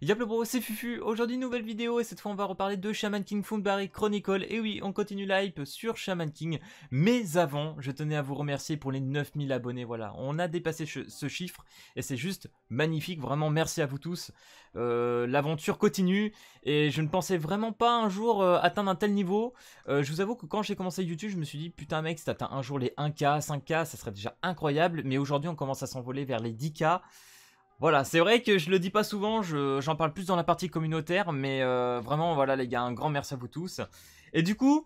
Y'a le bro, c'est Fufu, aujourd'hui nouvelle vidéo et cette fois on va reparler de Shaman King Foundberry Chronicle. Et oui, on continue l'hype sur Shaman King, mais avant, je tenais à vous remercier pour les 9000 abonnés, voilà. On a dépassé ce chiffre et c'est juste magnifique, vraiment merci à vous tous. L'aventure continue et je ne pensais vraiment pas un jour atteindre un tel niveau. Je vous avoue que quand j'ai commencé YouTube, je me suis dit putain mec, si t'atteins un jour les 1K, 5K, ça serait déjà incroyable. Mais aujourd'hui on commence à s'envoler vers les 10K. Voilà, c'est vrai que je le dis pas souvent, j'en parle plus dans la partie communautaire, mais vraiment, voilà les gars, un grand merci à vous tous. Et du coup,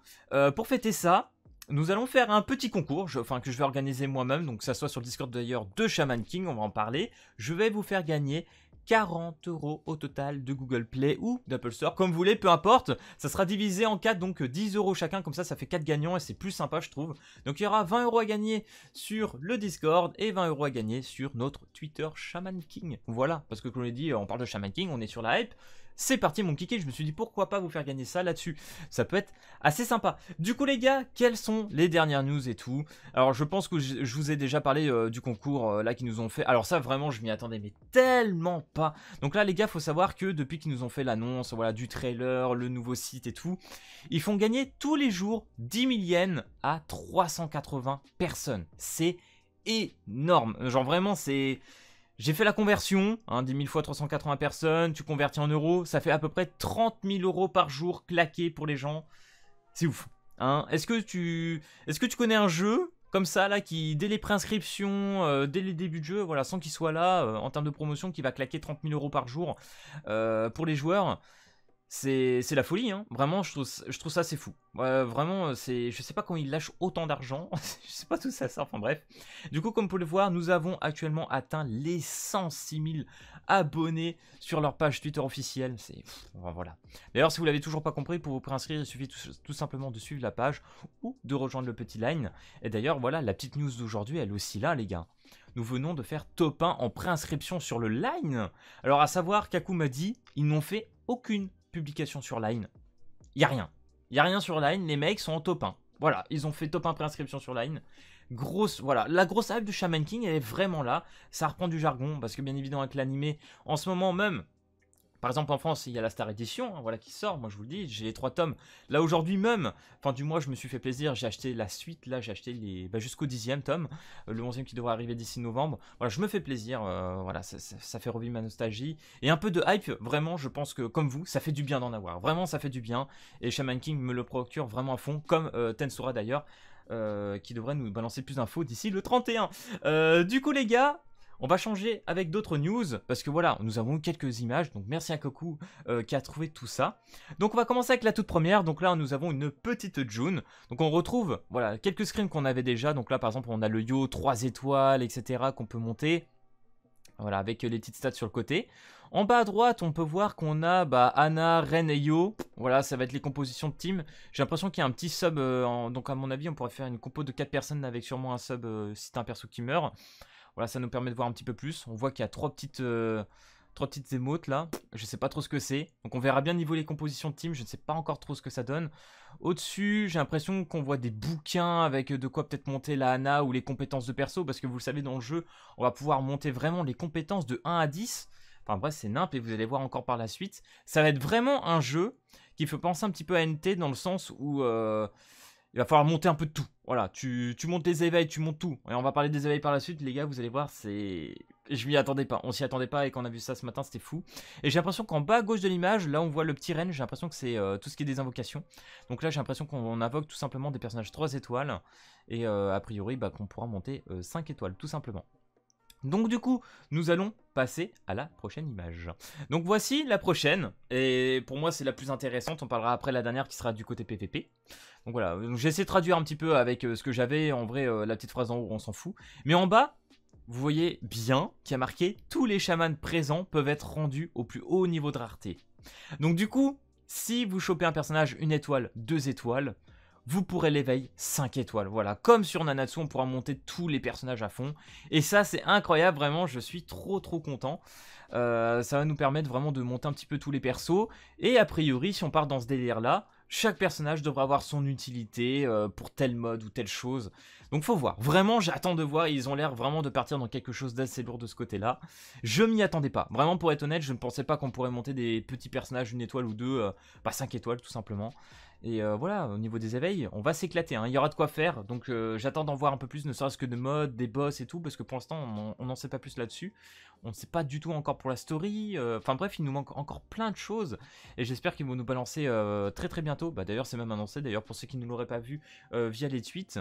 pour fêter ça, nous allons faire un petit concours, que je vais organiser moi-même, donc que ça soit sur le Discord d'ailleurs de Shaman King, on va en parler. Je vais vous faire gagner 40 € au total de Google Play ou d'Apple Store, comme vous voulez, peu importe. Ça sera divisé en 4, donc 10 € chacun, comme ça fait 4 gagnants et c'est plus sympa je trouve. Donc il y aura 20 € à gagner sur le Discord et 20 € à gagner sur notre Twitter Shaman King. Voilà, parce que comme je l'ai dit, on parle de Shaman King, on est sur la hype. C'est parti mon kiki, je me suis dit pourquoi pas vous faire gagner ça là-dessus. Ça peut être assez sympa. Du coup les gars, quelles sont les dernières news et tout? Alors je pense que je vous ai déjà parlé du concours là qu'ils nous ont fait. Alors ça vraiment je m'y attendais mais tellement pas. Donc là les gars, faut savoir que depuis qu'ils nous ont fait l'annonce, voilà, du trailer, le nouveau site et tout, ils font gagner tous les jours 10 000 yens à 380 personnes. C'est énorme. Genre vraiment c'est... J'ai fait la conversion, 10 000 fois 380 personnes, tu convertis en euros, ça fait à peu près 30 000 € par jour claqués pour les gens. C'est ouf. Est-ce que tu connais un jeu comme ça là qui dès les préinscriptions, dès les débuts de jeu, voilà, sans qu'il soit là en termes de promotion, qui va claquer 30 000 € par jour pour les joueurs? C'est la folie, hein. Vraiment, je trouve ça assez fou. Vraiment, je sais pas quand ils lâchent autant d'argent. Je sais pas tout ça, enfin bref. Du coup, comme vous pouvez le voir, nous avons actuellement atteint les 106 000 abonnés sur leur page Twitter officielle. Voilà. D'ailleurs, si vous l'avez toujours pas compris, pour vous préinscrire, il suffit tout simplement de suivre la page ou de rejoindre le petit line. Et d'ailleurs, voilà, la petite news d'aujourd'hui, elle est aussi là, les gars. Nous venons de faire top 1 en préinscription sur le line. Alors, à savoir, Kaku m'a dit, ils n'ont fait aucune publication sur Line. Il n'y a rien. Il n'y a rien sur Line. Les mecs sont en top 1. Voilà, ils ont fait top 1 préinscription sur Line. Voilà, la grosse hype de Shaman King, elle est vraiment là. Ça reprend du jargon, parce que bien évidemment avec l'animé, en ce moment même, par exemple en France, il y a la Star Edition, voilà, qui sort, moi je vous le dis, j'ai les 3 tomes. Là aujourd'hui même, fin du mois, je me suis fait plaisir, j'ai acheté la suite, là j'ai acheté jusqu'au 10e tome, le 11e qui devrait arriver d'ici novembre. Voilà, je me fais plaisir, voilà, ça fait revivre ma nostalgie. Et un peu de hype, vraiment, je pense que comme vous, ça fait du bien d'en avoir. Vraiment, ça fait du bien. Et Shaman King me le procure vraiment à fond, comme Tensura d'ailleurs, qui devrait nous balancer plus d'infos d'ici le 31. Du coup les gars, on va changer avec d'autres news, parce que voilà, nous avons eu quelques images, donc merci à Koku qui a trouvé tout ça. Donc on va commencer avec la toute première, donc là nous avons une petite June, donc on retrouve, voilà, quelques screens qu'on avait déjà, donc là par exemple on a le Yo 3 étoiles, etc. qu'on peut monter, voilà, avec les petites stats sur le côté. En bas à droite, on peut voir qu'on a Anna, Ren et Yo. Voilà, ça va être les compositions de team. J'ai l'impression qu'il y a un petit sub, donc à mon avis on pourrait faire une compo de 4 personnes avec sûrement un sub si c'est un perso qui meurt. Voilà, ça nous permet de voir un petit peu plus. On voit qu'il y a 3 petites émotes là. Je sais pas trop ce que c'est. Donc on verra bien niveau les compositions de team. Je ne sais pas encore trop ce que ça donne. Au-dessus, j'ai l'impression qu'on voit des bouquins avec de quoi peut-être monter la Hana ou les compétences de perso. Parce que vous le savez, dans le jeu, on va pouvoir monter vraiment les compétences de 1 à 10. Enfin bref, c'est nimp et vous allez voir encore par la suite. Ça va être vraiment un jeu qui fait penser un petit peu à NT dans le sens où... il va falloir monter un peu de tout. Voilà, tu montes les éveils, tu montes tout. Et on va parler des éveils par la suite, les gars, vous allez voir, c'est... Je m'y attendais pas, on s'y attendait pas et quand on a vu ça ce matin, c'était fou. Et j'ai l'impression qu'en bas à gauche de l'image, là on voit le petit Ren, j'ai l'impression que c'est tout ce qui est des invocations. Donc là j'ai l'impression qu'on invoque tout simplement des personnages 3 étoiles. Et a priori, qu'on pourra monter 5 étoiles, tout simplement. Donc du coup, nous allons passer à la prochaine image. Donc voici la prochaine, et pour moi c'est la plus intéressante, on parlera après la dernière qui sera du côté PVP. Donc voilà, j'ai essayé de traduire un petit peu avec ce que j'avais, en vrai la petite phrase en haut on s'en fout. Mais en bas, vous voyez bien qu'il y a marqué « Tous les chamans présents peuvent être rendus au plus haut niveau de rareté ». Donc du coup, si vous chopez un personnage 1 étoile, 2 étoiles, vous pourrez l'éveil 5 étoiles. Voilà, comme sur Nanatsu, on pourra monter tous les personnages à fond. Et ça, c'est incroyable, vraiment, je suis trop content. Ça va nous permettre vraiment de monter un petit peu tous les persos. Et a priori, si on part dans ce délire-là, chaque personnage devrait avoir son utilité pour tel mode ou telle chose. Donc faut voir. Vraiment, j'attends de voir. Ils ont l'air vraiment de partir dans quelque chose d'assez lourd de ce côté-là. Je m'y attendais pas. Vraiment, pour être honnête, je ne pensais pas qu'on pourrait monter des petits personnages, une étoile ou deux, 5 étoiles tout simplement. Et voilà, au niveau des éveils, on va s'éclater, hein. Il y aura de quoi faire, donc j'attends d'en voir un peu plus, ne serait-ce que de mode, des boss et tout, parce que pour l'instant, on n'en sait pas plus là-dessus. On ne sait pas du tout encore pour la story, enfin bref, il nous manque encore plein de choses, et j'espère qu'ils vont nous balancer très très bientôt. Bah d'ailleurs, c'est même annoncé, d'ailleurs, pour ceux qui ne l'auraient pas vu via les tweets.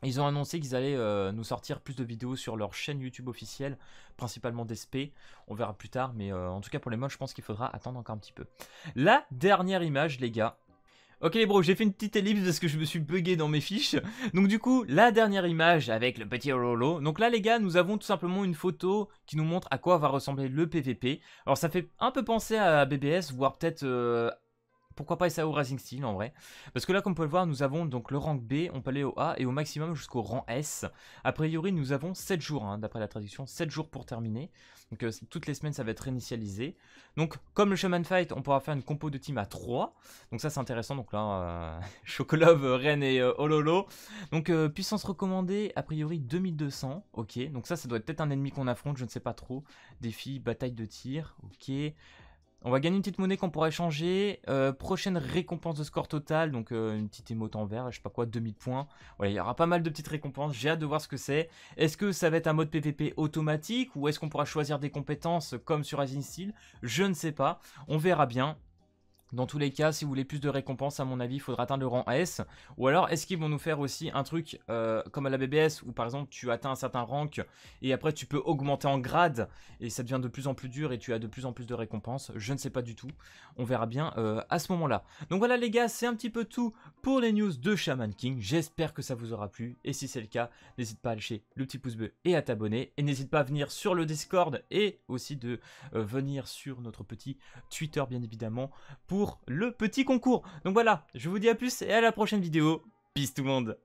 Ils ont annoncé qu'ils allaient nous sortir plus de vidéos sur leur chaîne YouTube officielle, principalement d'SP. On verra plus tard, mais en tout cas pour les modes, je pense qu'il faudra attendre encore un petit peu. La dernière image, les gars. Ok les bros, j'ai fait une petite ellipse parce que je me suis bugué dans mes fiches. Donc du coup, la dernière image avec le petit Ololo. Donc là les gars, nous avons tout simplement une photo qui nous montre à quoi va ressembler le PVP. Alors ça fait un peu penser à BBS, voire peut-être... pourquoi pas SAO Racing Steel en vrai. Parce que là, comme vous pouvez le voir, nous avons donc le rank B, on peut aller au A et au maximum jusqu'au rang S. A priori, nous avons 7 jours, hein, d'après la traduction, 7 jours pour terminer. Donc toutes les semaines, ça va être réinitialisé. Donc comme le Shaman Fight, on pourra faire une compo de team à 3. Donc ça, c'est intéressant. Donc là, Chocolove, Ren et Ololo. Donc puissance recommandée, a priori 2200. Ok, donc ça doit être peut-être un ennemi qu'on affronte, je ne sais pas trop. Défi, bataille de tir, ok. On va gagner une petite monnaie qu'on pourra échanger. Prochaine récompense de score total. Donc une petite émote en vert, je sais pas quoi, 2000 points. Voilà, il y aura pas mal de petites récompenses. J'ai hâte de voir ce que c'est. Est-ce que ça va être un mode PVP automatique ou est-ce qu'on pourra choisir des compétences comme sur Rising Steel? Je ne sais pas. On verra bien. Dans tous les cas, si vous voulez plus de récompenses, à mon avis, il faudra atteindre le rang S. Ou alors, est-ce qu'ils vont nous faire aussi un truc comme à la BBS, où par exemple, tu atteins un certain rank, et après, tu peux augmenter en grade, et ça devient de plus en plus dur, et tu as de plus en plus de récompenses. Je ne sais pas du tout. On verra bien à ce moment-là. Donc voilà les gars, c'est un petit peu tout pour les news de Shaman King. J'espère que ça vous aura plu, et si c'est le cas, n'hésite pas à lâcher le petit pouce bleu et à t'abonner. Et n'hésite pas à venir sur le Discord, et aussi de venir sur notre petit Twitter, bien évidemment, pour le petit concours. Donc voilà, je vous dis à plus et à la prochaine vidéo. Peace tout le monde.